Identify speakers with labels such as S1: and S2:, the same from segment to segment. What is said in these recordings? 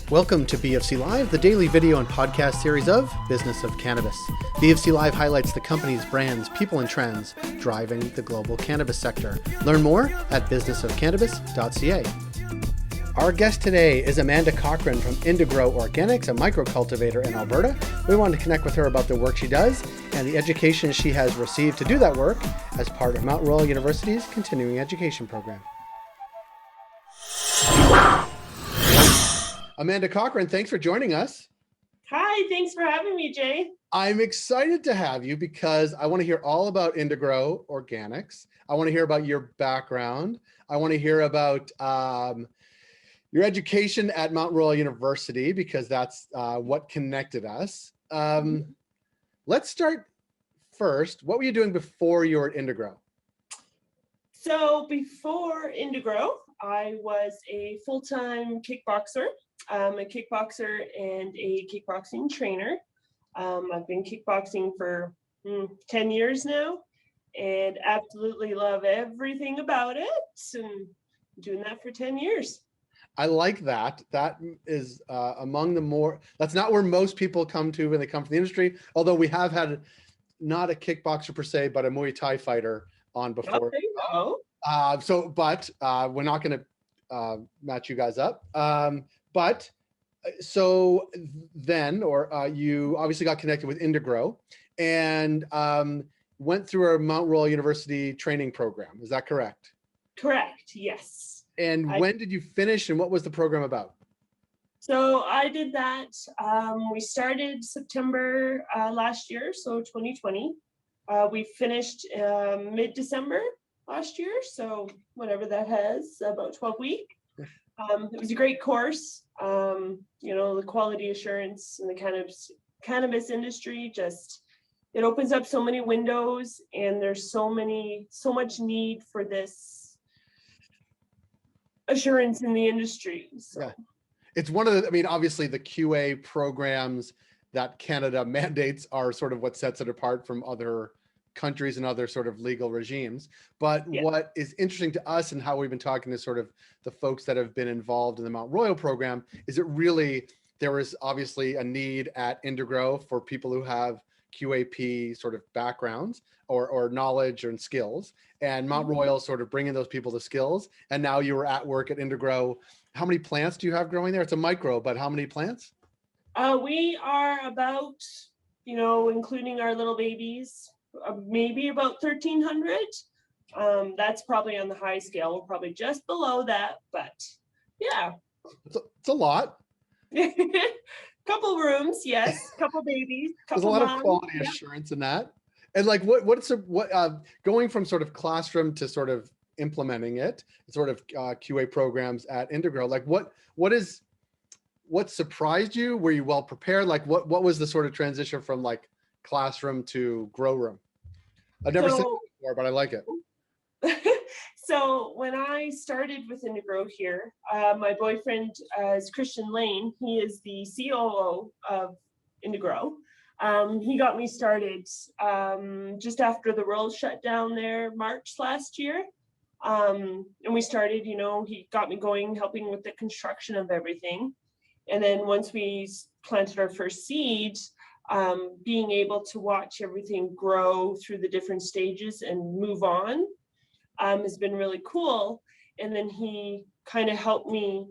S1: Welcome to BFC Live, the daily video and podcast series of Business of Cannabis. BFC Live highlights the companies, brands, people, and trends driving the global cannabis sector. Learn more at businessofcannabis.ca. Our guest today is Amanda Cochrane from Indigro Organics, a microcultivator in Alberta. We wanted to connect with her about the work she does and the education she has received to do that work as part of Mount Royal University's continuing education program. Amanda Cochrane, thanks for joining us.
S2: Hi, thanks for having me, Jay.
S1: I'm excited to have you because I want to hear all about Indigro Organics. I want to hear about your background. I want to hear about your education at Mount Royal University because that's what connected us. Let's start first. What were you doing before you were at Indigro?
S2: So before Indigro, I was a full-time kickboxer. I'm a kickboxer and a kickboxing trainer. I've been kickboxing for 10 years now and absolutely love everything about it. And doing that for 10 years.
S1: I like that. That is among the more, that's not where most people come to when they come from the industry. Although we have had not a kickboxer per se, but a Muay Thai fighter on before.
S2: Okay, no.
S1: But we're not going to match you guys up. So then, you obviously got connected with Indigro and went through our Mount Royal University training program. Is that correct?
S2: Correct, yes.
S1: And when did you finish and what was the program about?
S2: So I did that. We started September last year, so 2020. We finished mid-December last year, so whatever that has, about 12 weeks. It was a great course. The quality assurance in the cannabis industry, it opens up so many windows, and there's so much need for this assurance in the industry. So.
S1: Yeah. It's one of the, obviously the QA programs that Canada mandates are sort of what sets it apart from other countries and other sort of legal regimes. But yeah, what is interesting to us and how we've been talking to sort of the folks that have been involved in the Mount Royal program is there is obviously a need at Indigro for people who have QAP sort of backgrounds or knowledge and skills, and Mount Royal sort of bringing those people the skills. And now you were at work at Indigro. How many plants do you have growing there? It's a micro, but how many plants?
S2: We are about, including our little babies, maybe about 1,300. That's probably on the high scale. We're probably just below that, but yeah.
S1: It's a lot.
S2: Couple rooms, yes. Couple babies.
S1: There's a lot of quality assurance in that. And like, what going from sort of classroom to sort of implementing it, sort of QA programs at Indigro, like what surprised you? Were you well prepared? Like what was the sort of transition from like classroom to grow room? I've never seen it before, but I like it.
S2: So when I started with Indigro here, my boyfriend is Christian Lane. He is the COO of Indigro. He got me started just after the world shut down there March last year. And we started, he got me going, helping with the construction of everything. And then once we planted our first seed, being able to watch everything grow through the different stages and move on has been really cool. And then he kind of helped me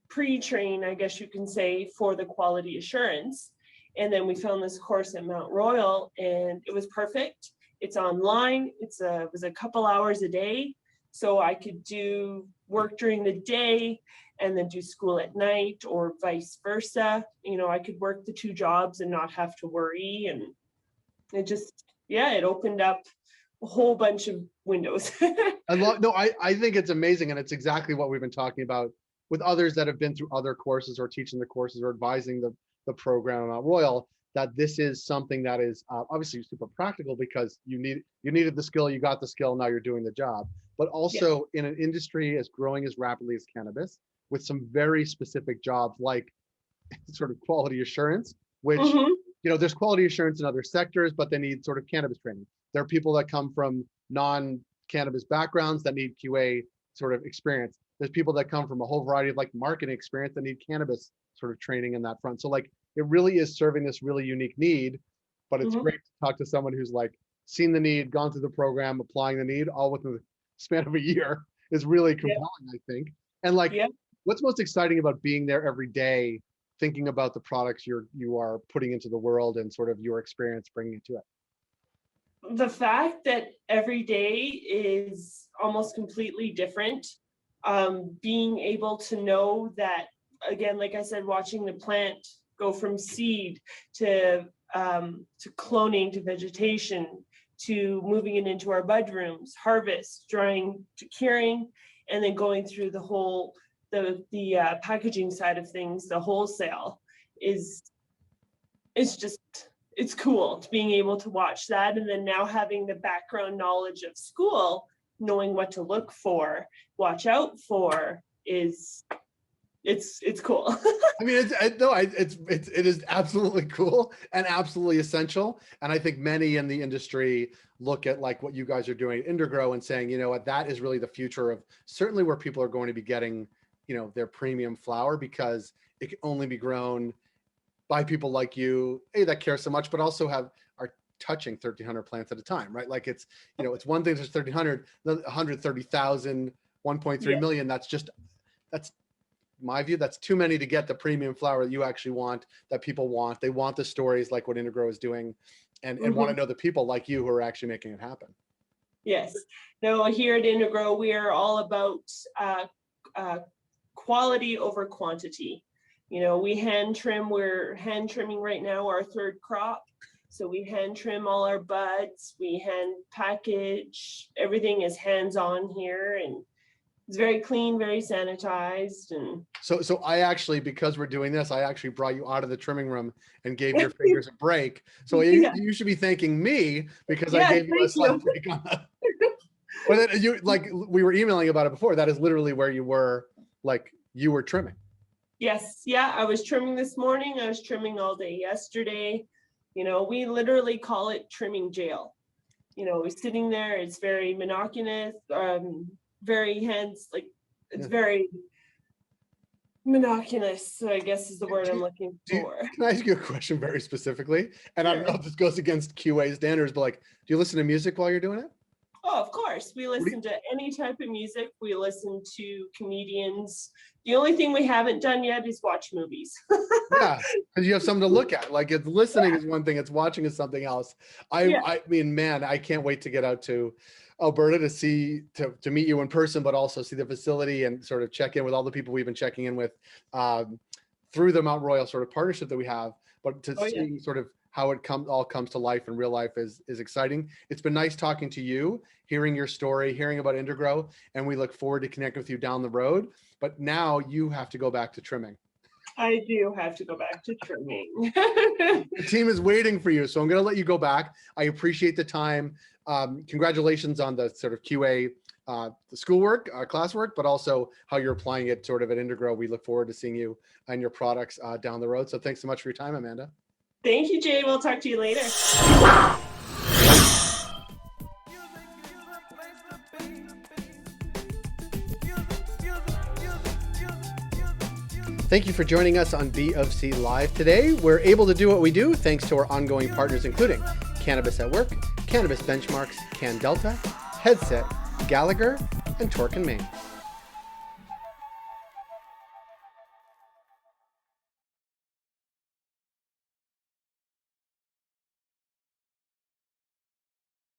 S2: pre-train, I guess you can say, for the quality assurance. And then we found this course at Mount Royal and it was perfect. It's online. It was a couple hours a day. So I could do work during the day and then do school at night or vice versa. I could work the two jobs and not have to worry. And it opened up a whole bunch of windows.
S1: I think it's amazing. And it's exactly what we've been talking about with others that have been through other courses or teaching the courses or advising the program at Mount Royal, that this is something that is obviously super practical because you needed the skill, you got the skill, now you're doing the job. But also in an industry as growing as rapidly as cannabis, with some very specific jobs like sort of quality assurance, which, there's quality assurance in other sectors, but they need sort of cannabis training. There are people that come from non-cannabis backgrounds that need QA sort of experience. There's people that come from a whole variety of like marketing experience that need cannabis sort of training in that front. So like it really is serving this really unique need, but it's great to talk to someone who's like seen the need, gone through the program, applying the need all within the span of a year is really compelling, I think. And like, what's most exciting about being there every day, thinking about the products you are putting into the world and sort of your experience bringing it to it?
S2: The fact that every day is almost completely different, being able to know that, again, like I said, watching the plant go from seed to cloning to vegetation to moving it into our bud rooms, harvest, drying to curing, and then going through the whole the packaging side of things, the wholesale it's cool being able to watch that. And then now having the background knowledge of school, knowing what to look for, watch out for, it's cool.
S1: I mean, it is absolutely cool and absolutely essential. And I think many in the industry look at like what you guys are doing at Indigro and saying, you know what, that is really the future of certainly where people are going to be getting, you know, their premium flower, because it can only be grown by people like you, that care so much, but also are touching 1,300 plants at a time, right? Like it's, you know, it's one thing there's 1,300, 130,000, 1.3 million. That's my view. That's too many to get the premium flower that you actually want, that people want. They want the stories like what Indigro is doing, and want to know the people like you who are actually making it happen.
S2: Yes. No, here at Indigro, we are all about quality over quantity. You know, we're hand trimming right now our third crop. So we hand trim all our buds, we hand package, everything is hands-on here, and it's very clean, very sanitized. And
S1: so I actually, because we're doing this, I actually brought you out of the trimming room and gave your fingers a break. So you should be thanking me, because I gave you a slight break on that. But then we were emailing about it before. That is literally where you were, like you were trimming.
S2: Yes. Yeah. I was trimming this morning. I was trimming all day yesterday. You know, we literally call it trimming jail. You know, we're sitting there. It's very monotonous, very very monotonous, I guess is the word I'm looking for.
S1: Can I ask you a question very specifically? And I don't know if this goes against QA standards, but like, do you listen to music while you're doing it?
S2: Oh, of course. We listen to any type of music. We listen to comedians. The only thing we haven't done yet is watch movies.
S1: Yeah, because you have something to look at. Like, it's listening is one thing, it's watching is something else. I mean, man, I can't wait to get out to Alberta to meet you in person, but also see the facility and sort of check in with all the people we've been checking in with through the Mount Royal sort of partnership that we have. But to see sort of how it all comes to life in real life is exciting. It's been nice talking to you, hearing your story, hearing about Indigro, and we look forward to connecting with you down the road. But now you have to go back to trimming.
S2: I do have to go back to trimming.
S1: The team is waiting for you, so I'm going to let you go back. I appreciate the time. Congratulations on the sort of QA, the schoolwork, classwork, but also how you're applying it sort of at Indigro. We look forward to seeing you and your products down the road. So thanks so much for your time, Amanda.
S2: Thank you, Jay. We'll talk to you later.
S1: Thank you for joining us on B.of.C. Live today. We're able to do what we do thanks to our ongoing partners, including Cannabis at Work, Cannabis Benchmarks, Can Delta, Headset, Gallagher, and Torque & Main.